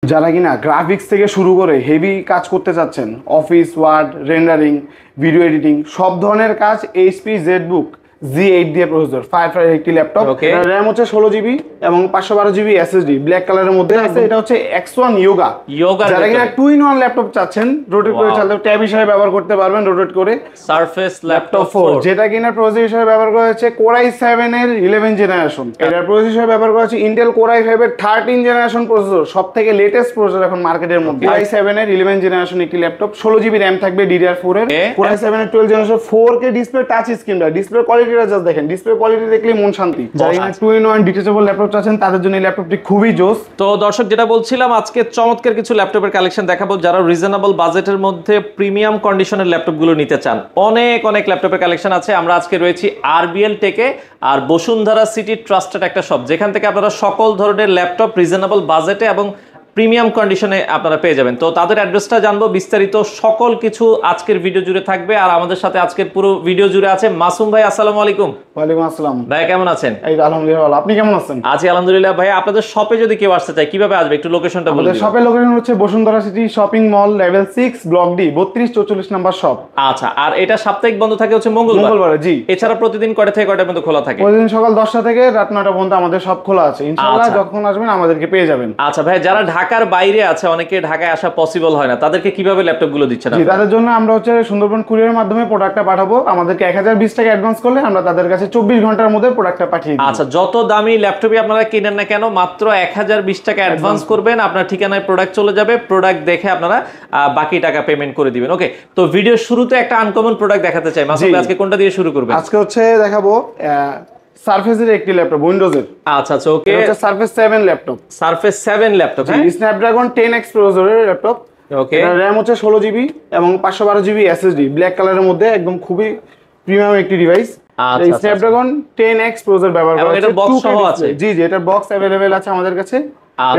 যারা কিনা গ্রাফিক্স থেকে শুরু করে হেভি কাজ করতে চাচ্ছেন, office word, rendering, video editing, সব ধরনের কাজ এইচপি জেডবুক G8 দিয়ে প্রসেসর 5 একটি ল্যাপটপ। র্যাম হচ্ছে 16 GB এবং 512 GB SSD ব্ল্যাক কালারের মধ্যে আছে। এটা হচ্ছে X1 Yoga। যারা কিনা 2-in-1 ল্যাপটপ চাচ্ছেন, রোটেট করে চালাতে ট্যাব হিসেবে ব্যবহার করতে পারবেন, রোটেট করে। সারফেস ল্যাপটপ 4 যেটা কিনা প্রসেসর হিসেবে ব্যবহার করা হচ্ছে Core i7 এর 11 জেনারেশন। এটার প্রসেসর হিসেবে ব্যবহার করা হচ্ছে Intel Core i5 এর 13 জেনারেশন প্রসেসর, সবথেকে লেটেস্ট প্রসেসর এখন মার্কেটের মধ্যে। Core i7 এর 11 জেনারেশন একটি ল্যাপটপ, 16 GB RAM থাকবে DDR4 এর। Core i7 এর 12 generation 4K display, touch screen, display কোয়ালিটিটা জাস্ট দেখেন, ডিসপ্লে কোয়ালিটি দেখলেই মন শান্তি। যারা 2-in-1 ডিটেচেবল ল্যাপটপ চাচ্ছেন তাদের জন্য এই ল্যাপটপটি খুবই জোস। তো দর্শক, যেটা বলছিলাম, আজকে চমৎকার কিছু ল্যাপটপের কালেকশন দেখাবো যারা রিজনেবল বাজেটের মধ্যে প্রিমিয়াম কন্ডিশনের ল্যাপটপগুলো নিতে চান। অনেক ল্যাপটপের কালেকশন আছে। আমরা আজকে রয়েছি RBL টেকে আর বসুন্ধরা সিটি ট্রাস্টেড একটা শপ, যেখান থেকে আপনারা সকল ধরনের ল্যাপটপ রিজনেবল বাজেটে এবং প্রিমিয়াম কন্ডিশনে আপনারা পেয়ে যাবেন। তো তাদের অ্যাড্রেসটা জানবো, বিস্তারিত সকল কিছু আজকের ভিডিও জুড়ে থাকবে। আর আমাদের সাথে আজকের পুরো ভিডিও জুড়ে আছে মাসুম ভাই। আসসালামু আলাইকুম। ওয়ালাইকুম আসসালাম ভাই, কেমন আছেন? এই আলহামদুলিল্লাহ ভালো, আপনি কেমন আছেন? আছি আলহামদুলিল্লাহ। ভাই, আপনাদের শপে যদি কেউ আসতে চায় কিভাবে আসবে, একটু লোকেশনটা বলুন। আমাদের শপের লোকেশন হচ্ছে Bashundhara city shopping mall, level 6, block D, 3244 number shop. আচ্ছা, আর এটা সাপ্তাহিক বন্ধ থাকে হচ্ছে মঙ্গলবারে। জি। এছাড়া প্রতিদিন কয়টা থেকে কয়টা পর্যন্ত খোলা থাকে? প্রতিদিন সকাল 10টা থেকে রাত 9টা পর্যন্ত আমাদের সব খোলা আছে। ইনশাআল্লাহ যখন আসবেন আমাদেরকে পেয়ে যাবেন। আচ্ছা ভাই, যারা ঢাকার বাইরে আছে, অনেকে ঢাকায় আসা পসিবল হয় না, তাদেরকে কিভাবে ল্যাপটপ গুলো দিচ্ছেন? জি, তাদের জন্য আমরা হচ্ছে সুন্দরবন কুরিয়ারের মাধ্যমে প্রোডাক্টটা পাঠাবো। আমাদেরকে 1020 টাকা অ্যাডভান্স করলে আমরা তাদের কাছে 24 ঘন্টার মধ্যে প্রোডাক্টটা পাঠিয়ে দিই। আচ্ছা, যত দামি ল্যাপটপই আপনারা কিনেন না কেন, মাত্র 1020 টাকা অ্যাডভান্স করবেন, আপনার ঠিকানায় প্রোডাক্ট চলে যাবে। প্রোডাক্ট দেখে আপনারা বাকি টাকা পেমেন্ট করে দিবেন। ওকে, তো ভিডিওর শুরুতে একটা আনকমন প্রোডাক্ট দেখাতে চাই। মাসুদ ভাই, আজকে কোনটা দিয়ে শুরু করবেন? আজকে হচ্ছে দেখাবো সারফেসের একটি ল্যাপটপ, উইন্ডোজের। আচ্ছা, ওকে, এটা সারফেস 7 ল্যাপটপ। সারফেস 7 ল্যাপটপ, হ্যাঁ, স্ন্যাপড্রাগন 10X প্রসেসরের ল্যাপটপ। ওকে, এটা RAM হচ্ছে 16 GB এবং 512 GB SSD ব্ল্যাক কালারের মধ্যে, একদম খুবই প্রিমিয়াম একটি ডিভাইস। স্ন্যাপড্রাগন 10X প্রসেসর ব্যবহার করা হচ্ছে। এটা বক্স সহ আছে? জি, এটা বক্স अवेलेबल আছে আমাদের কাছে।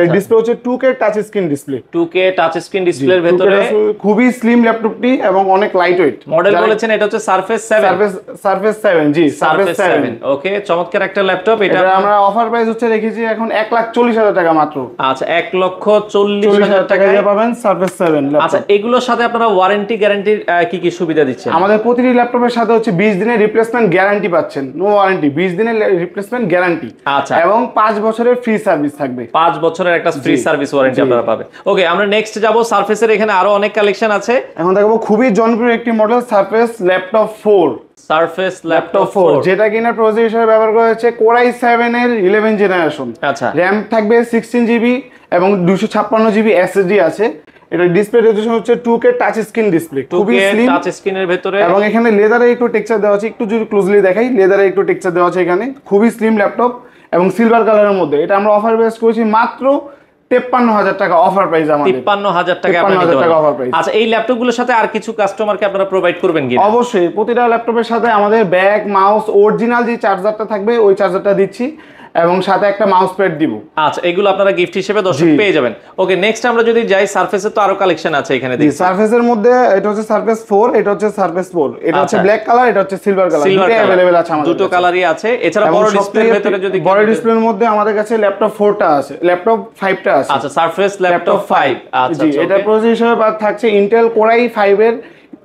এর ডিসপ্লে হচ্ছে 2K touch screen display. 2K touch screen ডিসপ্লের ভিতরে খুবই স্লিম ল্যাপটপটি এবং অনেক লাইট ওয়েট। মডেল বলেছেন এটা হচ্ছে সারফেস 7। সারফেস 7, জি, সারফেস 7। ওকে, চমৎকার একটা ল্যাপটপ। এটা আমরা অফার প্রাইস হচ্ছে রেখেছি এখন 1,40,000 টাকা মাত্র। আচ্ছা, 1,40,000 টাকায় পাবেন সারফেস 7 ল্যাপটপ। আচ্ছা, এগুলোর সাথে আপনারা ওয়ারেন্টি গ্যারান্টির কি সুবিধা দিচ্ছেন? আমাদের প্রতিটি ল্যাপটপের সাথে হচ্ছে 20 দিনের রিপ্লেসমেন্ট গ্যারান্টি পাচ্ছেন। নো ওয়ারেন্টি, 20 দিনের রিপ্লেসমেন্ট গ্যারান্টি। আচ্ছা, এবং 5 বছরের ফ্রি সার্ভিস থাকবে। 5 বছরের একটা ফ্রি সার্ভিস ওয়ারেন্টি আপনারা পাবেন। ওকে, আমরা নেক্সট যাব সারফেসের। এখানে আরো অনেক কালেকশন আছে। এখন দেখাবো খুবই জনপ্রিয় একটি model, surface laptop 4। Surface laptop 4 যেটা কিনা প্রসেসর হিসেবে ব্যবহার করা হচ্ছে Core i7 এর 11 জেনারেশন। আচ্ছা, RAM থাকবে 16 GB এবং 256 GB SSD আছে। এটা ডিসপ্লে রেজোলিউশন হচ্ছে 2K টাচ স্ক্রিন ডিসপ্লে, খুবই স্লিম টাচ স্ক্রিনের ভিতরে। এবং এখানে লেদারে একটু টেক্সচার দেওয়া আছে। একটু যদি ক্লোজলি দেখাই, লেদারে একটু টেক্সচার দেওয়া আছে এখানে। খুবই স্লিম ল্যাপটপ এবং সিলভার কালারের মধ্যে। এটা আমরা অফার বেস করেছি মাত্র 53,000 টাকা অফার প্রাইস। আমাদের 53,000 টাকা অফার প্রাইস। আচ্ছা, এই ল্যাপটপগুলোর সাথে আর কিছু কাস্টমারকে আপনারা প্রোভাইড করবেন কি? অবশ্যই, প্রতিটা ল্যাপটপের সাথে আমাদের ব্যাগ, মাউস, অরিজিনাল যে চার্জারটা থাকবে ওই চার্জারটা দিচ্ছি এবং সাথে একটা মাউস প্যাড দিব। আচ্ছা, এগুলো আপনারা গিফট হিসেবে দর্শক পেয়ে যাবেন। ওকে, নেক্সট আমরা যদি যাই, সারফেসের তো আরো কালেকশন আছে এখানে দেখি। সারফেসের মধ্যে এটা হচ্ছে সারফেস 4, এটা হচ্ছে সারফেস 4। এটা হচ্ছে ব্ল্যাক কালার, এটা হচ্ছে সিলভার কালার। দুটো अवेलेबल আছে আমাদের, দুটো কালারই আছে। এছাড়া বড় ডিসপ্লের ভিতরে যদি বড় ডিসপ্লের মধ্যে আমাদের কাছে ল্যাপটপ 4টা আছে, ল্যাপটপ 5টা আছে। আচ্ছা, সারফেস ল্যাপটপ 5। আচ্ছা, এটা প্রসেসর হিসেবে থাকছে Intel Core i5 এর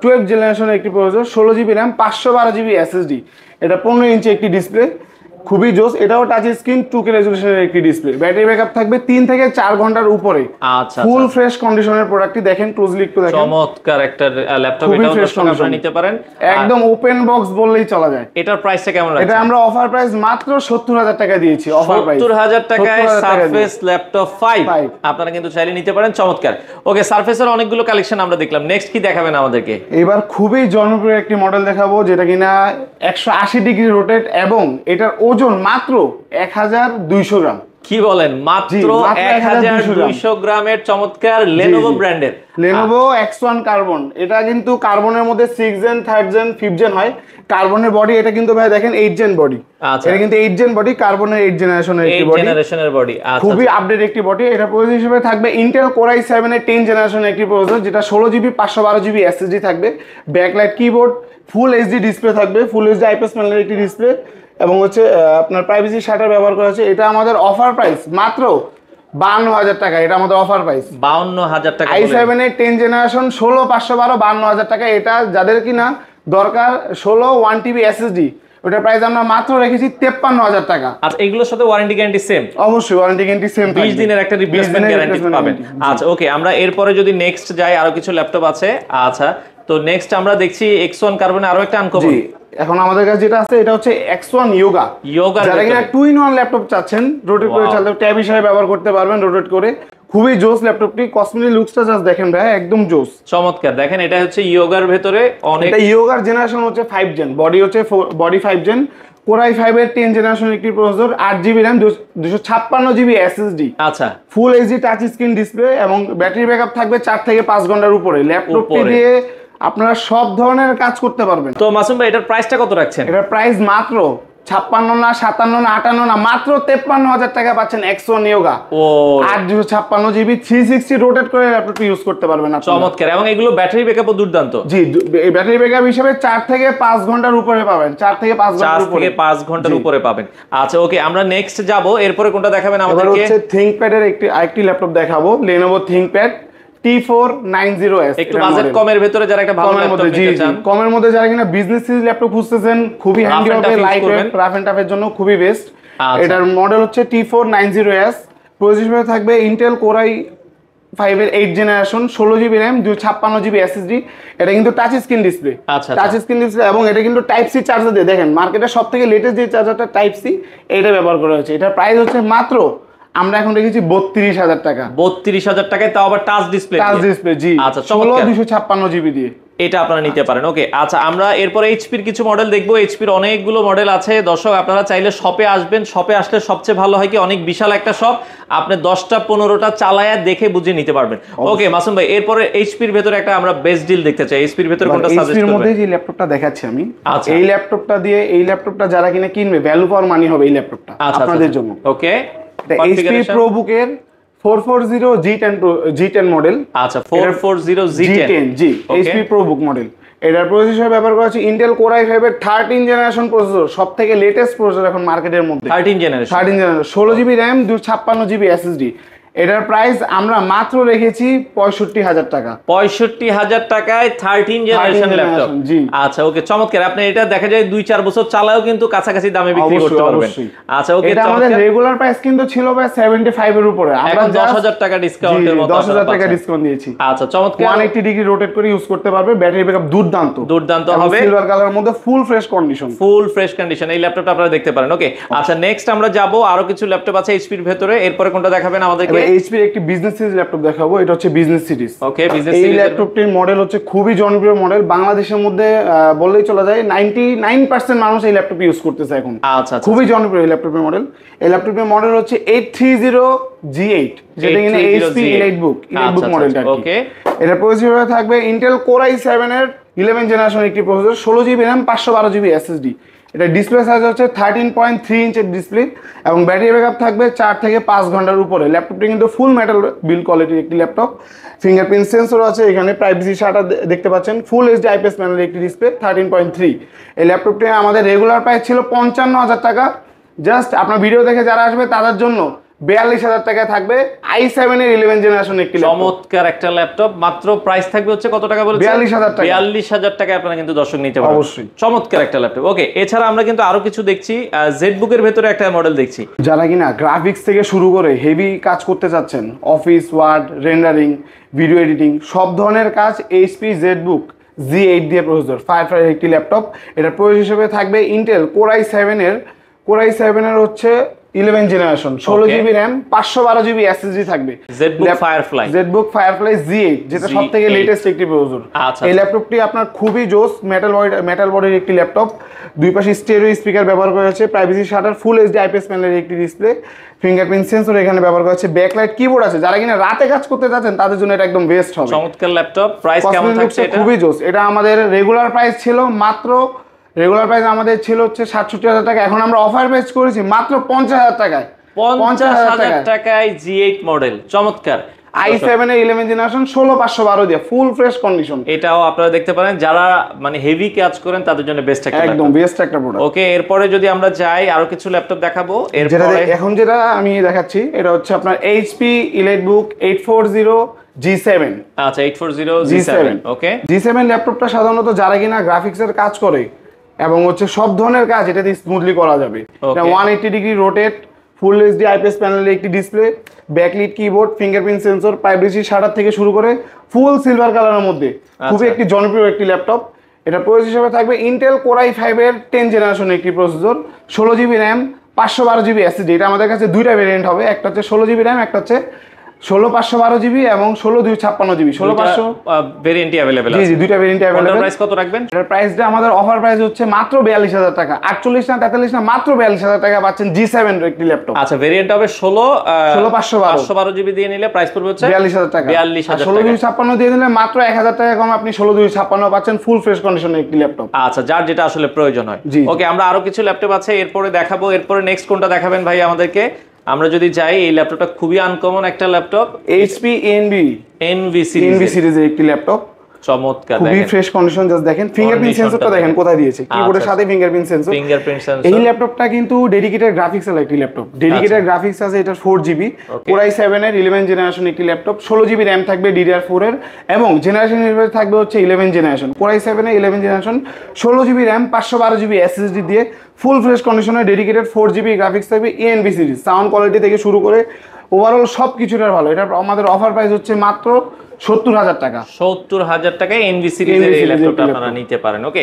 12 জেনারেশনের একটি processor, 16 GB RAM, 512 GB SSD। এটা 15 ইঞ্চি একটি ডিসপ্লে, খুবই জোস। এটাও টাচ স্ক্রিন, 2K রেজোলিউশনের একটি ডিসপ্লে। ব্যাটারি ব্যাকআপ থাকবে 3 থেকে 4 ঘন্টার উপরে। আচ্ছা, ফুল ফ্রেশ কন্ডিশনের প্রোডাক্টটি দেখেন, ক্লোজলি একটু দেখেন। চমৎকার একটা ল্যাপটপ, এটাও দর্শক আপনারা নিতে পারেন। একদম ওপেন বক্স বললেই চলা যায়। এটার প্রাইসটা কেমন রাখছেন? এটা আমরা অফার প্রাইস মাত্র 70,000 টাকা দিয়েছি। অফার প্রাইস 70,000 টাকায় সারফেস ল্যাপটপ 5 আপনারা কিন্তু চাইলে নিতে পারেন। চমৎকার। ওকে, সারফেসের অনেকগুলো কালেকশন আমরা দেখলাম। নেক্সট কি দেখাবেন আমাদেরকে? এবার খুবই জনপ্রিয় একটি মডেল দেখাবো, যেটা কিনা 180 ডিগ্রি রোটেট এবং এটার ওজন মাত্র 1200 গ্রাম। কি বলেন? মাত্র 1200 গ্রামের চমৎকার Lenovo ব্র্যান্ডের Lenovo X1 কার্বন। এটা কিন্তু কার্বনের মধ্যে 6 gen, 3rd gen, 5th gen হয়। কার্বনের বডি এটা কিন্তু ভাই দেখেন 8 জেন বডি। আচ্ছা, এটা কিন্তু 8 জেন বডি, কার্বনের 8 জেনারেশনের একটি বডি। 8 জেনারেশনের বডি। আচ্ছা, খুবই আপডেট একটি বডি। এটা প্রসেসর হিসেবে থাকবে Intel Core i7 এর 10 জেনারেশনের একটি প্রসেসর, যেটা 16 GB 512 GB SSD থাকবে। Backlight keyboard, full HD display থাকবে, ফুল এইচডি আইপিএস প্যানেলের একটি ডিসপ্লে এবং হচ্ছে আপনার প্রাইভেসি শাটার ব্যবহার করা হচ্ছে। এটা আমাদের অফার প্রাইস মাত্র 52,000 টাকা, এটা আমাদের অফার প্রাইস। 52,000 টাকা i7 এর 10 জেনারেশন 16,512, 52,000 টাকা। এটা যাদের কিনা দরকার 16 1TB এসএসডি, ওটার প্রাইস আমরা মাত্র রেখেছি 53,000 টাকা। আচ্ছা, এগুলোর সাথে ওয়ারেন্টি গ্যারান্টি সেম? অবশ্যই ওয়ারেন্টি গ্যারান্টি সেম, 20 দিনের একটা রিপ্লেসমেন্ট গ্যারান্টি পাবেন। আচ্ছা ওকে, আমরা এরপরে যদি নেক্সট যাই, আরো কিছু ল্যাপটপ আছে। আচ্ছা, তো নেক্সট আমরা দেখছি X1 কার্বনে আরো একটা আনকমন। জি, এখন আমাদের কাছে যেটা আছে এটা হচ্ছে X1 Yoga। যারা কিনা 2-in-1 ল্যাপটপ চাচ্ছেন, রোটেট করে চালাতে, ট্যাব হিসেবে ব্যবহার করতে পারবেন রোটেট করে। খুবই জোস ল্যাপটপটি, কসমেটিক লুকসটা জাস্ট দেখেন ভাই, একদম জোস, চমৎকার। দেখেন এটা হচ্ছে ইয়োগার ভেতরে অনেক, এটা ইয়োগার জেনারেশন হচ্ছে 5 জেন, বডি হচ্ছে বডি 5 জেন, Core i5 এর 10 জেনারেশন একটি processor, 8GB RAM, 256GB SSD. আচ্ছা, full HD touch screen display এবং ব্যাটারি ব্যাকআপ থাকবে 4 থেকে 5 ঘন্টার উপরে। ল্যাপটপটি দিয়ে আপনারা সব ধরনের কাজ করতে পারবেন। তো মাসুম ভাই, এটার প্রাইসটা কত রাখছেন? এটার প্রাইস মাত্র 56 না 57 না 58 না, মাত্র 53,000 টাকা পাচ্ছেন X1 Yoga। ও 856GB 360 রোটেট করে ল্যাপটপটি ইউজ করতে পারবেন আপনারা। চমৎকার, এবং এগুলো ব্যাটারি ব্যাকআপও দুর্দান্ত। জি, এই ব্যাটারি ব্যাকআপ হিসেবে 4 থেকে 5 ঘন্টার উপরে পাবেন, 4 থেকে 5 ঘন্টার উপরে পাবেন। আচ্ছা ওকে, আমরা নেক্সট যাব। এরপরে কোনটা দেখাবেন আমাদেরকে? এবার হচ্ছে ThinkPad এর আরেকটি ল্যাপটপ দেখাবো, Lenovo ThinkPad T490S। একটু বাজেট কমের ভিতরে যারা একটা ভালো ল্যাপটপ নিতে চান, কমের মধ্যে যারা কিনা বিজনেস সিরিজ ল্যাপটপ খুঁজতেছেন, খুবই হ্যান্ডি হবে, লাইট ওয়েট, রাফ এন্ড টাফের জন্য খুবই বেস্ট। এটার মডেল হচ্ছে T490S। প্রসেসর থাকবে Intel Core i5 এর 8 generation, 16GB RAM, 256GB SSD। এটা কিন্তু touch screen display, touch screen display, এবং এটা কিন্তু টাইপ সি চার্জার দিয়ে, দেখেন মার্কেটে সবথেকে লেটেস্ট যে চার্জারটা টাইপ সি, এটা ব্যবহার করা হয়েছে। এটার প্রাইস হচ্ছে মাত্র আমরা এখন রেখেছি 32,000 টাকা। 32,000 টাকায়, তাও আবার টাচ ডিসপ্লে, টাচ ডিসপ্লে। জি, আচ্ছা, 256GB দিয়ে এটা আপনারা নিতে পারেন। ওকে, আচ্ছা আমরা এরপরে এইচপির কিছু মডেল দেখবো। এইচপির অনেকগুলো মডেল আছে দর্শক, আপনারা চাইলে শপে আসবেন। শপে আসলে সবচেয়ে ভালো হয় কি, অনেক বিশাল একটা শপ, আপনি 10টা 15টা চালায়া দেখে বুঝে নিতে পারবেন। ওকে মাসুম ভাই, এরপরে এইচপির ভেতরে একটা আমরা বেস্ট ডিল দেখতে চাই। এইচপির ভেতরে কোনটা সাজেস্ট করবেন? এইচপির মধ্যে যে ল্যাপটপটা দেখাচ্ছি আমি, এই ল্যাপটপটা দিয়ে, এই ল্যাপটপটা যারা কিনা কিনবে, ভ্যালু ফর মানি হবে এই ল্যাপটপটা আপনাদের জন্য। ওকে, এটা এইচপি ProBook এর 440 G10 মডেল। আচ্ছা, 440 G10, জি, এইচপি ProBook মডেল। এটার প্রসেসর ব্যবহার করা হচ্ছে Intel Core i5 এর 13 জেনারেশন প্রসেসর, সবথেকে লেটেস্ট প্রসেসর এখন মার্কেটের মধ্যে। 13 generation, 16GB RAM, 256GB SSD। এটার প্রাইস আমরা মাত্র রেখেছি 65,000 টাকা। 65,000 টাকায় 13 জেনারেশন ল্যাপটপ। আচ্ছা ওকে, চমৎকার। আপনি এটা দেখা যায় 2-4 বছর চালাও কিন্তু কাছাকাছি দামে বিক্রি করতে পারবেন। আচ্ছা ওকে, এটা আমাদের রেগুলার প্রাইস কিন্তু ছিল ভাই 75 এর উপরে, আমরা 10,000 টাকা ডিসকাউন্টের মতো 10,000 টাকা ডিসকাউন্ট দিয়েছি। আচ্ছা চমৎকার, 180 ডিগ্রি রোটেট করে ইউজ করতে পারবে, ব্যাটারি ব্যাকআপ দুর্দান্ত হবে, সিলভার কালারের মধ্যে ফুল ফ্রেশ কন্ডিশন। এই ল্যাপটপটা আপনারা দেখতে পারেন। ওকে, আচ্ছা নেক্সট আমরা যাব, আরো কিছু ল্যাপটপ আছে এইচপির ভেতরে। এরপরে কোনটা দেখাবেন আমাদেরকে? এইচপি একটি বিজনেস সিরিজ ল্যাপটপ দেখাবো, এটা হচ্ছে বিজনেস সিরিজ। ওকে, বিজনেস সিরিজ। এই ল্যাপটপটির মডেল হচ্ছে খুবই জনপ্রিয় মডেল, বাংলাদেশের মধ্যে বললেই চলা যায় 99% মানুষ এই ল্যাপটপ ইউজ করতেছে এখন। আচ্ছা, খুবই জনপ্রিয় এই ল্যাপটপের মডেল। এই ল্যাপটপের মডেল হচ্ছে 830G8, যেটা কিনা HP EliteBook মডেলটা। ওকে, এটা প্রসেসর থাকবে Intel Core i7 এর 11 জেনারেশন একটি processor, 16GB RAM, 512GB SSD। এটা ডিসপ্লে সাইজ হচ্ছে 13.3 ইঞ্চের ডিসপ্লে, এবং ব্যাটারি ব্যাকআপ থাকবে 4 থেকে 5 ঘন্টার উপরে। ল্যাপটপটি কিন্তু ফুল মেটাল বিল্ড কোয়ালিটির একটি ল্যাপটপ। ফিঙ্গারপ্রিন্ট সেন্সর আছে এখানে, প্রাইভেসি শাটার দেখতে পাচ্ছেন, ফুল এইচডি IPS প্যানেলের একটি ডিসপ্লে, 13.3। এই ল্যাপটপটি আমাদের রেগুলার প্রাইস ছিল 55,000 টাকা। জাস্ট আপনার ভিডিও দেখে যারা আসবে তাদের জন্য 42,000 টাকায় থাকবে i7 এর 11 জেনারেশন একটি চমৎকার একটা ল্যাপটপ। মাত্র প্রাইস থাকবে হচ্ছে কত টাকা বলেছেন? 42,000 টাকা। 42,000 টাকায় আপনারা কিন্তু দর্শক নিতে পারবেন। অবশ্যই চমৎকার একটা ল্যাপটপ। ওকে, এছাড়া আমরা কিন্তু আরো কিছু দেখছি, জেডবুক এর ভেতরে একটা মডেল দেখছি। যারা কিনা গ্রাফিক্স থেকে শুরু করে হেভি কাজ করতে চাচ্ছেন, office word, rendering, video editing, সব ধরনের কাজ এইচপি জেডবুক G8 দিয়ে প্রসেসর, ফায়ারফ্লাই একটি ল্যাপটপ। এটা প্রসেসর হিসেবে থাকবে Intel Core i7 এর হচ্ছে 11 generation, 16GB RAM, 512GB SSD থাকবে। জেডবুক ফায়ারফ্লাই G8, যেটা সবথেকে লেটেস্ট একটি প্রসেসর। এই ল্যাপটপটি আপনার খুবই জোস, মেটাল বডির একটি ল্যাপটপ, দুই পাশে স্টেরিও স্পিকার ব্যবহার করা হয়েছে, privacy shutter, full HD IPS প্যানেলের একটি ডিসপ্লে, ফিঙ্গারপ্রিন্ট সেন্সর এখানে ব্যবহার করা হয়েছে, ব্যাকলাইট কিবোর্ড আছে। যারা কিনা রাতে কাজ করতে যাচ্ছেন তাদের জন্য এটা একদম বেস্ট হবে। চমৎকার ল্যাপটপ। প্রাইস কেমন থাকছে এটা? খুবই জোস। এটা আমাদের রেগুলার প্রাইস ছিল আমাদের ছিল হচ্ছে 67,000 টাকা, এখন আমরা অফার প্রাইস করেছি মাত্র 50,000 টাকায়। 50,000 টাকায় G8 মডেল, চমৎকার। i7 এর 11 জেনারেশন 16512 দিয়ে ফুল ফ্রেশ কন্ডিশন। এটাও আপনারা দেখতে পারেন, যারা মানে হেভি কাজ করেন তাদের জন্য বেস্ট একটা একদম বেস্ট একটা প্রোডাক্ট। ওকে, এরপরে যদি আমরা যাই আরো কিছু ল্যাপটপ দেখাবো। এরপরে এখন যেটা আমি দেখাচ্ছি এটা হচ্ছে আপনার HP EliteBook 840 G7। আচ্ছা 840 G7। ওকে, G7 ল্যাপটপটা সাধারণত যারা কিনা গ্রাফিক্সের কাজ করে এবং হচ্ছে সব ধরনের কাজ এটাতে স্মুথলি করা যাবে। এটা 180 degree rotate, full HD IPS প্যানেলের একটি display, backlit keyboard, fingerprint sensor, privacy shutter থেকে শুরু করে ফুল সিলভার কালারের মধ্যে খুবই একটি জনপ্রিয় একটি ল্যাপটপ। এটা প্রসেসর হিসেবে থাকবে ইন্টেল কোর i5 এর 10 জেনারেশন একটি processor, 16GB RAM, 512GB SSD. এটা আমাদের কাছে দুইটা ভেরিয়েন্ট হবে, একটা হচ্ছে 16GB র্যাম, একটা হচ্ছে 16512GB এবং 16256GB। 16500 ভেরিয়েন্টই अवेलेबल আছে। জি দুইটা ভেরিয়েন্টই अवेलेबल। প্রাইস কত রাখবেন? এটার প্রাইসটা আমাদের অফার প্রাইস হচ্ছে মাত্র 42000 টাকা। 48 না 43 না, মাত্র 42000 টাকা পাচ্ছেন G7 এর একটি ল্যাপটপ। আচ্ছা, ভেরিয়েন্ট হবে 16512 512GB দিয়ে নিলে প্রাইস পড়বে হচ্ছে 42000 টাকা। 42000 টাকা। 16256 দিয়ে নিলে মাত্র 1000 টাকা কম আপনি 16256 পাচ্ছেন ফুল ফ্রেশ কন্ডিশনের একটি ল্যাপটপ। আচ্ছা, যার যেটা আসলে প্রয়োজন হয়। ওকে, আমরা আরো কিছু ল্যাপটপ আছে এরপরে দেখাবো। এরপরে নেক্সট কোনটা দেখাবেন ভাই আমাদেরকে? আমরা যদি যাই, এই ল্যাপটপটা খুবই আনকমন একটা ল্যাপটপ, HP NV সিরিজের একটি ল্যাপটপ। চমৎকার, খুবই ফ্রেশ কন্ডিশন। জাস্ট দেখেন ফিঙ্গারপ্রিন্ট সেন্সরটা দেখেন কোথায় দিয়েছে, কিবোর্ডের সাথে ফিঙ্গারপ্রিন্ট সেন্সর। এই ল্যাপটপটা কিন্তু ডেডিকেটেড গ্রাফিক্স এর একটি ল্যাপটপ। ডেডিকেটেড গ্রাফিক্স আছে, এটা 4GB কোর i7 এর 11 জেনারেশন একটি ল্যাপটপ। 16GB র্যাম থাকবে DDR4 এর এবং জেনারেশন হিসেবে থাকবে হচ্ছে 11 জেনারেশন। কোর i7 এর 11 generation, 16GB RAM, 512GB SSD দিয়ে ফুল ফ্রেশ কন্ডিশনের ডেডিকেটেড 4GB গ্রাফিক্স থাকবে। ENB সিরিজ, সাউন্ড কোয়ালিটি থেকে শুরু করে ওভারঅল সব কিছুটার ভালো। এটা আমাদের অফার প্রাইস হচ্ছে মাত্র 70000 টাকা। 70000 টাকায় এনভি সিরিজের এই ল্যাপটপটা আপনারা নিতে পারেন। ওকে,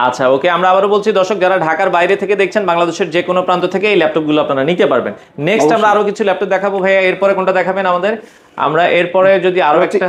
আচ্ছা ওকে, আমরা আবারও বলছি দর্শক, যারা ঢাকার বাইরে থেকে দেখছেন, বাংলাদেশের যে কোনো প্রান্ত থেকে এই ল্যাপটপগুলো আপনারা নিতে পারবেন। নেক্সট আমরা আরো কিছু ল্যাপটপ দেখাবো ভাইয়া। এরপরে কোনটা দেখাবেন আমাদের? আমরা এরপরে যদি আরো একটা,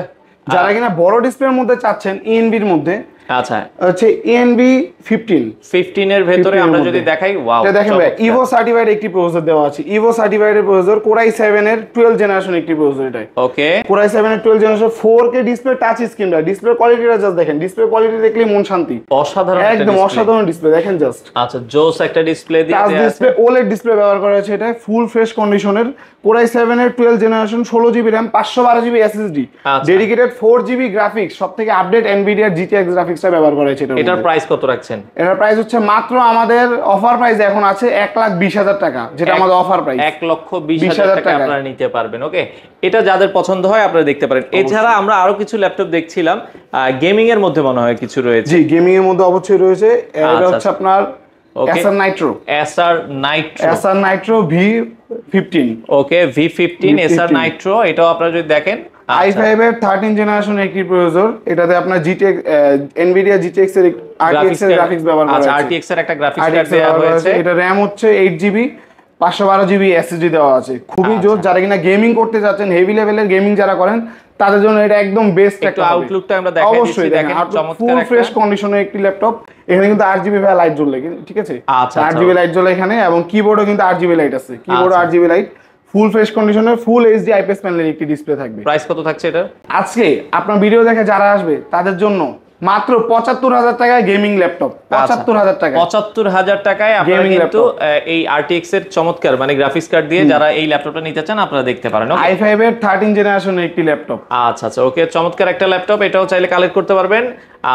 যারা কিনা বড় ডিসপ্লের মধ্যে চাচ্ছেন ENB এর মধ্যে, আচ্ছা হচ্ছে ENB 15 এর ভেতরে আমরা যদি দেখাই, ওয়াও, এটা দেখেন ভাই, ইভো সার্টিফাইড একটি প্রসেসর দেওয়া আছে। ইভো সার্টিফাইড এর প্রসেসর, কোর i7 এর 12 জেনারেশন একটি প্রসেসর। এটা ওকে, কোর i7 এর 12 generation 4K display, touch screen. Display কোয়ালিটিটা জাস্ট দেখেন, ডিসপ্লে কোয়ালিটি দেখলেই মন শান্তি। অসাধারণ, একদম অসাধারণ ডিসপ্লে দেখেন জাস্ট। আচ্ছা, জোস একটা ডিসপ্লে দিয়ে টাচ ডিসপ্লে, OLED ডিসপ্লে ব্যবহার করা হয়েছে। এটা ফুল ফ্রেশ কন্ডিশনের কোর i7 এর 12 generation, 16GB RAM, 512GB SSD, dedicated 4GB graphics, সবথেকে আপডেট NVIDIA GTX গ্রাফিক্সটা ব্যবহার করা হয়েছে। এটার প্রাইস কত রাখছেন? এটার প্রাইস হচ্ছে মাত্র আমাদের অফার প্রাইস এখন আছে 1,20,000 টাকা, যেটা আমাদের অফার প্রাইস। 1,20,000 টাকা আপনারা নিতে পারবেন। ওকে, এটা যাদের পছন্দ হয় আপনারা দেখতে পারেন। এছাড়া আমরা আরো কিছু ল্যাপটপ দেখছিলাম, গেমিং এর মধ্যে মনে হয় কিছু রয়েছে। জি, গেমিং এর মধ্যে অবশ্যই রয়েছে। এটা হচ্ছে আপনার Acer Nitro V15। ওকে, V15 Acer Nitro, এটাও আপনারা যদি দেখেন i5 এর 13 জেনারেশন একটি প্রসেসর। এটাতে আপনার GTX NVIDIA GTX এর RTX এর গ্রাফিক্স ব্যবহার করা হয়েছে। আচ্ছা, RTX এর একটা গ্রাফিক্স কার্ড দেওয়া হয়েছে। এটা RAM হচ্ছে 8GB, 512GB SSD দেওয়া আছে। খুবই জোর। যারা কিনা গেমিং করতে যাচ্ছেন, হেভি লেভেলের গেমিং যারা করেন, তাদের জন্য এটা একদম বেস্ট একটা আউটলুকটা আমরা দেখাই দিচ্ছি। দেখেন চমৎকার ফুল ফ্রেশ কন্ডিশনের একটি ল্যাপটপ। এখানে কিন্তু 8GB লাইট জ্বলবে, ঠিক আছে? আচ্ছা, 8GB লাইট জ্বলে এখানে, এবং কিবোর্ডও কিন্তু 8GB লাইট আছে। Keyboard 8GB light, full fresh কন্ডিশনের, ফুল এইচডি আইপিএস প্যানেলের একটি ডিসপ্লে থাকবে। প্রাইস কত থাকছে এটা? আজকে আপনার ভিডিও দেখে যারা আসবে তাদের জন্য মাত্র 75000 টাকায় গেমিং ল্যাপটপ। 75000 টাকা, 75000 টাকায় আপনারা কিন্তু এই RTX এর চমৎকার মানে গ্রাফিক্স কার্ড দিয়ে যারা এই ল্যাপটপটা নিতে চান আপনারা দেখতে পারেন। i5 এর 13 জেনারেশনের একটি ল্যাপটপ। আচ্ছা আচ্ছা, ওকে, চমৎকার একটা ল্যাপটপ, এটাও চাইলে কালেক্ট করতে পারবেন।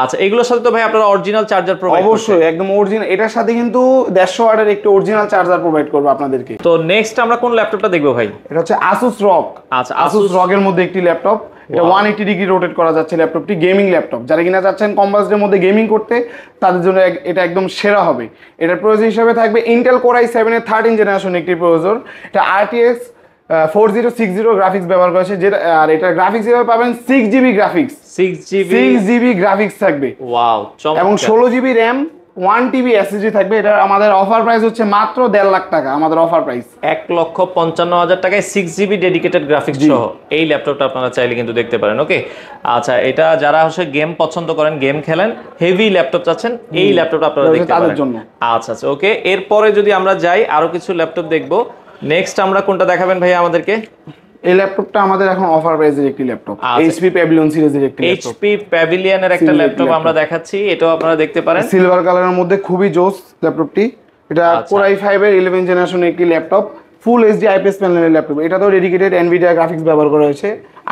আচ্ছা, এগুলোর সাথে তো ভাই আপনারা অরিজিনাল চার্জার প্রোভাইড করবেন? অবশ্যই, একদম অরিজিনাল। এটার সাথে কিন্তু 150 ওয়াটের একটি অরিজিনাল চার্জার প্রোভাইড করব আপনাদেরকে। তো নেক্সট আমরা কোন ল্যাপটপটা দেখবো ভাই? এটা হচ্ছে Asus ROG। আচ্ছা, Asus ROG এর মধ্যে একটি ল্যাপটপ। এটা 180 ডিগ্রি রোটেট করা যাচ্ছে ল্যাপটপটি। গেমিং ল্যাপটপ, যারা কিনা চাচ্ছেন কম বাজেটের মধ্যে গেমিং করতে, তাদের জন্য এটা একদম সেরা হবে। এটার প্রসেসর হিসেবে থাকবে ইন্টেল কোর i7 এর 13 জেনারেশন একটি প্রসেসর। এটা RTX 4060 গ্রাফিক্স ব্যবহার করেছে, যেটা আর এটা গ্রাফিক্স হিসেবে পাবেন 6GB গ্রাফিক্স। 6GB গ্রাফিক্স থাকবে। ওয়াও, চমৎকার। এবং 16GB র্যাম, 1TB এসএসডি থাকবে। এটা আমাদের অফার প্রাইস হচ্ছে মাত্র 1.5 লাখ টাকা। আমাদের অফার প্রাইস 1,55,000 টাকায় 6GB ডেডিকেটেড গ্রাফিক্স সহ এই ল্যাপটপটা আপনারা চাইলে কিন্তু দেখতে পারেন। ওকে, আচ্ছা, এটা যারা হচ্ছে গেম পছন্দ করেন, গেম খেলেন, হেভি ল্যাপটপ চাচ্ছেন, এই ল্যাপটপটা আপনারা দেখতে পারেন। আচ্ছা আচ্ছা, ওকে, এরপরে যদি আমরা যাই আরো কিছু ল্যাপটপ দেখবো। নেক্সট আমরা কোনটা দেখাবেন ভাই আমাদেরকে? এই ল্যাপটপটা আমাদের এখন অফার প্রাইসের একটি ল্যাপটপ। HP প্যাভিলিয়ন সিরিজের একটি ল্যাপটপ। HP প্যাভিলিয়নের একটা ল্যাপটপ আমরা দেখাচ্ছি, এটাও আপনারা দেখতে পারেন। সিলভার কালারের মধ্যে খুবই জোস ল্যাপটপটি। এটা কোর i5 এর 11 জেনারেশনের একটি ল্যাপটপ, ফুল এইচডি আইপিএস প্যানেলের ল্যাপটপ। এটাতেও ডেডিকেটেড NVIDIA গ্রাফিক্স ব্যবহার করা হয়েছে।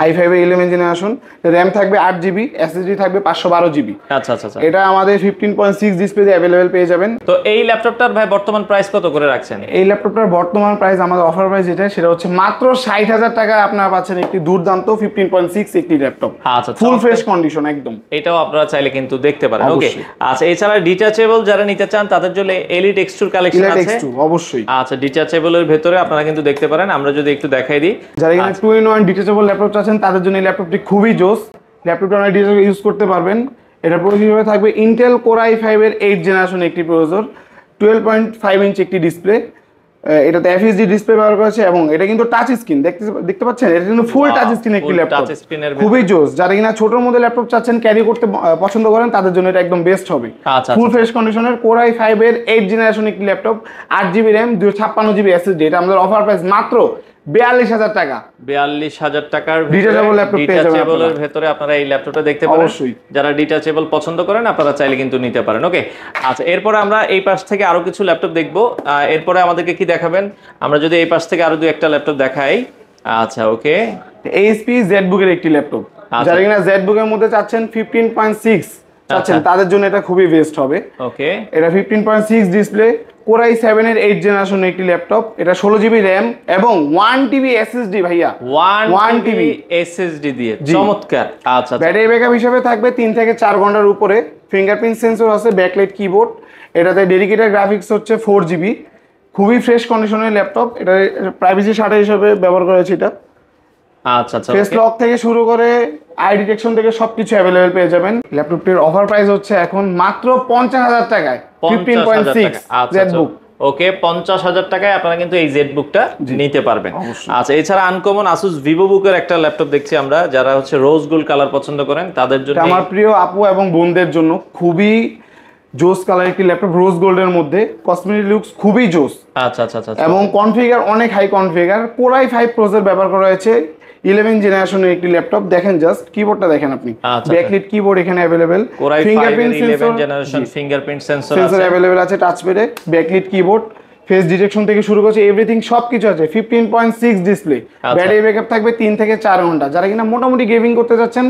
i5 এর 11 জেনারেশন, র্যাম থাকবে 8 জিবি, এসএসডি থাকবে 512 জিবি। আচ্ছা আচ্ছা আচ্ছা। এটা আমাদের 15.6 ডিসপ্লেতে অ্যাভেলেবেল পেয়ে যাবেন। তো এই ল্যাপটপটার ভাই বর্তমান প্রাইস কত করে রাখছেন? এই ল্যাপটপটার বর্তমান প্রাইস, আমাদের অফার প্রাইস যেটা, সেটা হচ্ছে মাত্র 60,000 টাকায় আপনারা পাচ্ছেন একটি দুর্দান্ত 15.6 একটি ল্যাপটপ, আচ্ছা, ফুল ফ্রেশ কন্ডিশন একদম। এটাও আপনারা চাইলে কিন্তু দেখতে পারেন। ওকে, অবশ্যই। আচ্ছা এছাড়া ডিটাচেবল যারা নিতে চান তাদের জন্য এলিট এক্সট্রুর কালেকশন Elite আছে। X2 অবশ্যই। আচ্ছা, ডিটাচেবলের ভেতরে আপনারা কিন্তু দেখতে পারেন, আমরা যদি একটু দেখাই দিই। যারা এখানে 2-in-1 ডিটাচেবল ল্যাপটপ চাচ্ছেন তাদের জন্য এই ল্যাপটপটি খুবই জোস। ল্যাপটপটা আপনারা ডিটাচেবল ইউজ করতে পারবেন। এটা প্রসেসর হিসেবে থাকবে ইন্টেল কোর i5 এর 8 জেনারেশন একটি প্রসেসর, 12.5 ইঞ্চি একটি ডিসপ্লে। এটাতে এফএসডি ডিসপ্লে ব্যবহার করেছে এবং এটা কিন্তু টাচ স্ক্রিন, দেখতে পাচ্ছেন, এটা কিন্তু ফুল টাচ স্ক্রিন একটি ল্যাপটপ, খুবই জোস। যারা কিনা ছোটর মধ্যে ল্যাপটপ চাচ্ছেন, ক্যারি করতে পছন্দ করেন, তাদের জন্য এটা একদম বেস্ট হবে। ফুল ফ্রেশ কন্ডিশনের কোর i5 এর 8 জেনারেশন একটি laptop, 8 GB RAM, 256 GB SSD. এটা আমাদের অফার প্রাইস মাত্র 42,000 টাকা। 42,000 টাকার ডিটাচেবল ল্যাপটপ পেয়ে যাবেন। ডিটাচেবলের ভেতরে আপনারা এই ল্যাপটপটা দেখতে পারেন। অবশ্যই। যারা ডিটাচেবল পছন্দ করেন আপনারা চাইলে কিন্তু নিতে পারেন। ওকে, আচ্ছা এরপরে আমরা এই পাশ থেকে আরো কিছু ল্যাপটপ দেখবো। এরপরে আমাদেরকে কি দেখাবেন? আমরা যদি এই পাশ থেকে আরো দুই একটা ল্যাপটপ দেখাই। আচ্ছা ওকে, এইচপি জেডবুক এর একটি ল্যাপটপ। যারা কিনা জেডবুক এর মধ্যে চাচ্ছেন 15.6 চাচ্ছেন, তাদের জন্য এটা খুবই বেস্ট হবে। ওকে, এটা 15.6 ডিসপ্লে, কোর i7 এর 8 জেনারেশন একটি ল্যাপটপ। এটা 16 জিবি র্যাম এবং 1 TB এসএসডি ভাইয়া, 1 TB এসএসডি দিয়ে, চমৎকার। আচ্ছা, ব্যাটারি ব্যাকআপ হিসেবে থাকবে 3 থেকে 4 ঘন্টার উপরে। ফিঙ্গারপ্রিন্ট সেন্সর আছে, ব্যাকলাইট কিবোর্ড। এটাতে ডেডিকেটেড গ্রাফিক্স হচ্ছে 4 GB। খুবই ফ্রেশ কন্ডিশনের ল্যাপটপ। এটা প্রাইভেসি শাটার হিসেবে ব্যবহার করেছি এটা। আচ্ছা আচ্ছা, ফেস লক থেকে শুরু করে আই ডিটেকশন থেকে সবকিছু অ্যাভেলেবেল পেয়ে যাবেন। ল্যাপটপটির অফার প্রাইস হচ্ছে এখন মাত্র 50,000 টাকায় 15.6 জেডবুক। ওকে, 50,000 টাকায় আপনারা কিন্তু এই জেডবুকটা নিতে পারবেন। আচ্ছা, এছাড়া আনকমন আসুস ভিভোবুকের একটা ল্যাপটপ দেখছি আমরা, যারা হচ্ছে রোজ গোল্ড কালার পছন্দ করেন তাদের জন্য। আমার প্রিয় আপু এবং বোনদের জন্য খুবই জোস কালার একটি ল্যাপটপ, রোজ গোল্ডের মধ্যে। কসমেটিক লুকস খুবই জোস। আচ্ছা আচ্ছা আচ্ছা, এবং কনফিগার অনেক high configure. Core i5 processor ব্যবহার করা হয়েছে, 11 জেনারেশনের একটি ল্যাপটপ। দেখেন জাস্ট কিবোর্ডটা দেখেন আপনি, ব্যাকলাইট কিবোর্ড এখানে available. Fingerprint sensor, 11 generation fingerprint sensor available আছে টাচ প্যাডে, ব্যাকলাইট কিবোর্ড, ফেস ডিটেকশন থেকে শুরু করে এভরিথিং সবকিছু আছে। 15.6 ডিসপ্লে, ব্যাটারি ব্যাকআপ থাকবে 3 থেকে 4 ঘন্টা। যারা কিনা মোটামুটি গেমিং করতে যাচ্ছেন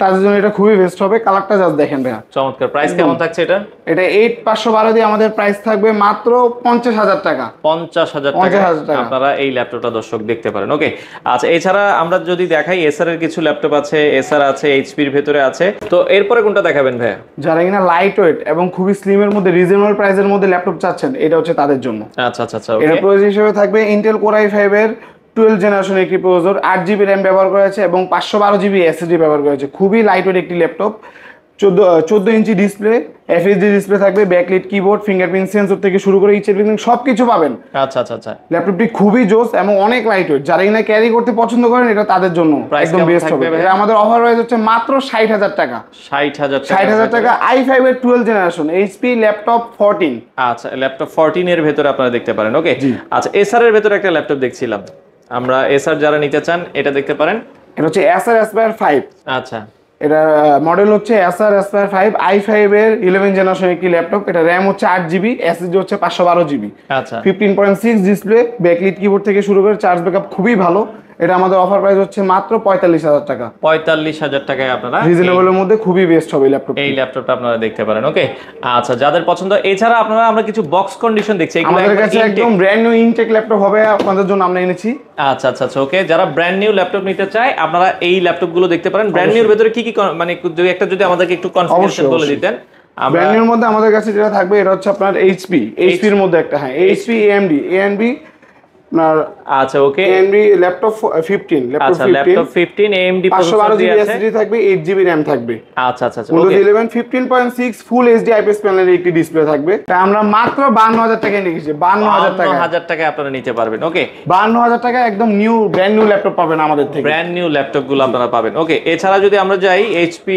তাদের জন্য এটা খুবই বেস্ট হবে। কালারটা জাস্ট দেখেন ভাইয়া, চমৎকার। প্রাইস কেমন থাকছে এটা? এটা 8512 দিয়ে আমাদের প্রাইস থাকবে মাত্র 50,000 টাকা। 50,000 টাকা আপনারা এই ল্যাপটপটা দর্শক দেখতে পারেন। ওকে, আচ্ছা এছাড়া আমরা যদি দেখাই এসার এর কিছু ল্যাপটপ আছে, এসার আছে, এইচপি এর ভেতরে আছে। তো এরপরে কোনটা দেখাবেন ভাইয়া? যারা কিনা লাইট ওয়েট এবং খুবই স্লিম এর মধ্যে রিজনেবল প্রাইসের মধ্যে ল্যাপটপ চাচ্ছেন, এটা হচ্ছে তাদের জন্য। আচ্ছা আচ্ছা আচ্ছা, এর প্রসেসর হিসেবে থাকবে ইন্টেল কোর i5 এর 12 জেনারেশন একটি প্রসেসর, 8 জিবি র্যাম ব্যবহার করা হয়েছে এবং 512 জিবি এসএসডি ব্যবহার করা হয়েছে। খুবই লাইট ওয়েট একটি laptop. 14 inch display, FSD display থাকবে, ব্যাকলাইট কিবোর্ড, ফিঙ্গারপ্রিন্ট সেন্সর থেকে শুরু করে ইচ এভরিথিং সবকিছু পাবেন। আচ্ছা আচ্ছা আচ্ছা, ল্যাপটপটি খুবই জোস এবং অনেক লাইট ওয়েট। যারা কিনা ক্যারি করতে পছন্দ করেন এটা তাদের জন্য একদম বেস্ট হবে। এটা আমাদের অফার প্রাইস হচ্ছে মাত্র 60,000 টাকা। 60,000 টাকা i5 এর 12 জেনারেশন এইচপি ল্যাপটপ 14। আচ্ছা, ল্যাপটপ 14 এর ভেতরে আপনারা দেখতে পারেন। ওকে, আচ্ছা এসার এর ভেতরে একটা ল্যাপটপ দেখছিলাম আমরা, এসার যারা নিতে চান এটা দেখতে পারেন। এটা হচ্ছে এসার অ্যাসপায়ার 5। আচ্ছা, এটা মডেল হচ্ছে এসার অ্যাসপায়ার 5 i5 এর 11 জেনারেশন একটি ল্যাপটপ। এটা র্যাম হচ্ছে 8 জিবি, এসএসডি হচ্ছে 512 জিবি। আচ্ছা, 15.6 ডিসপ্লে, ব্যাকলাইট কিবোর্ড থেকে শুরু করে চার্জ ব্যাকআপ খুবই ভালো। এটা আমাদের অফার প্রাইস হচ্ছে মাত্র 45,000 টাকা। 45,000 টাকায় আপনারা রিজনেবলের মধ্যে খুবই বেস্ট হবে ল্যাপটপ। এই ল্যাপটপটা আপনারা দেখতে পারেন। ওকে, আচ্ছা যাদের পছন্দ। এছাড়া আপনারা আমরা কিছু বক্স কন্ডিশন দেখছি, আমাদের কাছে একদম ব্র্যান্ড নিউ ইনটেক ল্যাপটপ হবে আপনাদের জন্য আমরা এনেছি। আচ্ছা আচ্ছা আচ্ছা, ওকে। যারা ব্র্যান্ড নিউ ল্যাপটপ নিতে চায় আপনারা এই ল্যাপটপগুলো দেখতে পারেন। ব্র্যান্ড নিউর ভেতরে কি কি মানে যদি আমাদেরকে একটু কনফিগারেশন বলে দিতেন। ব্র্যান্ড নিউর মধ্যে আমাদের কাছে যেটা থাকবে এটা হচ্ছে আপনার এইচপি এর মধ্যে একটা, হ্যাঁ এইচপি AMD আপনার। আচ্ছা, ওকে, AMD ল্যাপটপ 15, আচ্ছা ল্যাপটপ 15 AMD প্রসেসর দিয়ে আছে, এসএসডি থাকবে, 8 জিবি র্যাম থাকবে। আচ্ছা আচ্ছা আচ্ছা, Windows 11 15.6 ফুল এইচডি আইপিএস প্যানেলের একটি ডিসপ্লে থাকবে। এটা আমরা মাত্র 52,000 টাকায় নিয়েছি। 52,000 টাকায় আপনারা নিতে পারবেন। ওকে, 52,000 টাকা একদম নিউ ব্র্যান্ড নিউ ল্যাপটপ পাবেন আমাদের থেকে। ব্র্যান্ড নিউ ল্যাপটপগুলো আপনারা পাবেন। ওকে, এছাড়া যদি আমরা যাই এইচপি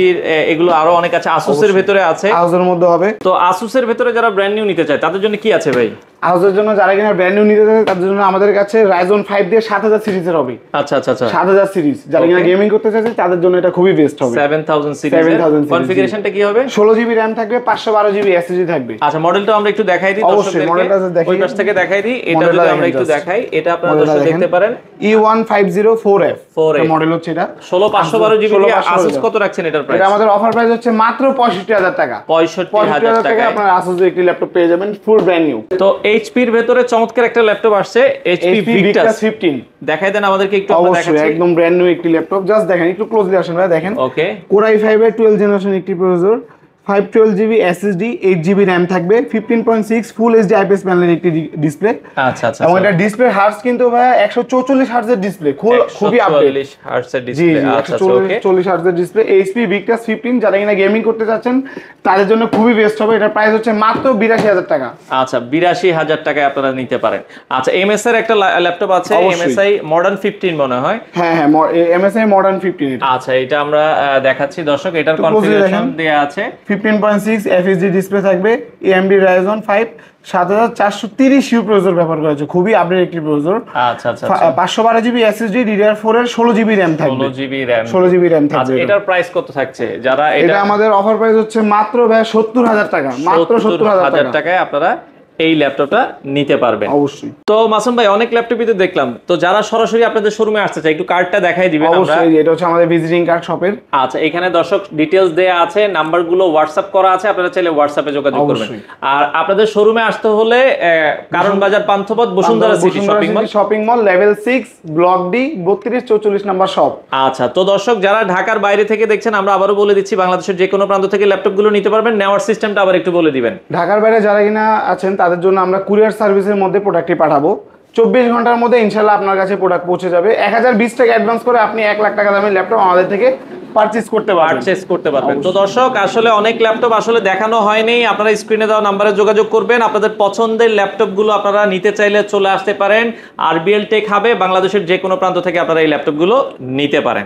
এগুলো আরো অনেক আছে, আসুস এর ভেতরে আছে, আসুসের মধ্যে হবে। তো আসুস এর ভেতরে যারা ব্র্যান্ড নিউ নিতে চায় তাদের জন্য কি আছে ভাই? আসুসের জন্য যারা কিনা ব্র্যান্ড নিউ নিতে চায় তাদের জন্য আমাদের কাছে Ryzen 5 দিয়ে 7000 সিরিজের হবে। আচ্ছা আচ্ছা আচ্ছা 7000 সিরিজ যারা কিনা গেমিং করতে চাইছে তাদের জন্য এটা খুবই বেস্ট হবে। 7000 সিরিজ কনফিগারেশনটা কি হবে? 16 জিবি র‍্যাম থাকবে, 512 জিবি এসএসডি থাকবে। আচ্ছা মডেলটা আমরা একটু দেখাই দিই অবশ্যই মডেলটা দেখাই, ওই পাশ থেকে দেখাই দিই। এটা যদি আমরা একটু দেখাই, এটা আপনারা দর্শক দেখতে পারেন E1504F মডেল হচ্ছে এটা। 16512 জিবি আসুস কত রাখছেন এটার প্রাইস? এটা আমাদের অফার প্রাইস হচ্ছে মাত্র 65000 টাকা। 65000 টাকা আপনারা আসুসের একটি ল্যাপটপ পেয়ে যাবেন ফুল ব্র্যান্ড নিউ। তো এইচপি এর ভেতরে চমৎকার একটা ল্যাপটপ আসছে, এইচপি Victus 15। দেখাই দেন আমাদেরকে একটু, আমরা অবশ্যই দেখাচ্ছি একদম ব্র্যান্ড নিউ একটি ল্যাপটপ। জাস্ট দেখেন, একটু ক্লোজলি আসেন ভাই, দেখেন। ওকে Core i5 এর 12 জেনারেশন একটি processor, 512 GB SSD, 8 GB RAM থাকবে, 15.6 ফুল এইচডি আইপিএস প্যানেলের একটি ডিসপ্লে। আচ্ছা আচ্ছা এবং এটা ডিসপ্লে হার্টজ কিন্তু ভাই 144 হার্টজের ডিসপ্লে, খুবই আপডেট। 144 হার্টজের ডিসপ্লে। আচ্ছা ওকে 144 হার্টজের ডিসপ্লে এইচপি Victus 15 যারা কিনা গেমিং করতে চাচ্ছেন তাদের জন্য খুবই বেস্ট হবে। এটার প্রাইস হচ্ছে মাত্র 82000 টাকা। আচ্ছা 82000 টাকায় আপনারা নিতে পারেন। আচ্ছা এমএস এর একটা ল্যাপটপ আছে, এমএসআই মডার্ন 15 মনে হয়। হ্যাঁ হ্যাঁ এমএসআই মডার্ন 15 এটা। আচ্ছা এটা আমরা দেখাচ্ছি দর্শক, এটার কনফিগারেশন দেয়া আছে। 15.6 এফএসডি ডিসপ্লে থাকবে, AMD Ryzen 5 7430 ইউ প্রসেসর ব্যবহার করা হয়েছে, খুবই আপডেট একটি প্রসেসর। আচ্ছা আচ্ছা 512 জিবি এসএসডি, DDR4 এর 16 জিবি র‍্যাম থাকবে। 16 জিবি র‍্যাম থাকবে। আচ্ছা এটার প্রাইস কত থাকছে? যারা এটা আমাদের অফার প্রাইস হচ্ছে মাত্র ভাই 70000 টাকা, মাত্র 70000 টাকায় আপনারা এই ল্যাপটপটা নিতে পারবেন। অবশ্যই। তো মাসুম ভাই অনেক ল্যাপটপই তো দেখলাম, তো যারা সরাসরি আপনাদের শোরুমে আসতে চায় একটু কার্ডটা দেখাই দিবেন আমরা। অবশ্যই, এটা হচ্ছে আমাদের ভিজিটিং কার্ড শপের। আচ্ছা এখানে দর্শক ডিটেইলস দেয়া আছে, নাম্বারগুলো হোয়াটসঅ্যাপ করা আছে, আপনারা চাইলে হোয়াটসঅ্যাপে যোগাযোগ করবেন। আর আপনাদের শোরুমে আসতে হলে কারণ বাজার Panthapath Bashundhara city shopping mall level 6 block D 3244 number shop. আচ্ছা তো দর্শক যারা ঢাকার বাইরে থেকে দেখছেন, আমরা আবারো বলে দিচ্ছি বাংলাদেশের যে কোনো প্রান্ত থেকে ল্যাপটপগুলো নিতে পারবেন। নেওয়ার সিস্টেমটা আবার একটু বলে দিবেন। ঢাকার বাইরে যারা কিনা আছেন তাদের জন্য আমরা কুরিয়ার সার্ভিসের মধ্যে প্রোডাক্টটি পাঠাবো, 24 ঘন্টার মধ্যে ইনশাআল্লাহ আপনার কাছে প্রোডাক্ট পৌঁছে যাবে। 1020 টাকা অ্যাডভান্স করে আপনি 1 লাখ টাকা দামের ল্যাপটপ আমাদের থেকে পারচেজ করতে পারবেন। তো দর্শক আসলে অনেক ল্যাপটপ আসলে দেখানো হয়নি, আপনারা স্ক্রিনে দেওয়া নম্বরে যোগাযোগ করবেন। আপনাদের পছন্দের ল্যাপটপগুলো আপনারা নিতে চাইলে চলে আসতে পারেন। আরবিএল টেক হাবে বাংলাদেশের যে কোনো প্রান্ত থেকে আপনারা এই ল্যাপটপগুলো নিতে পারেন।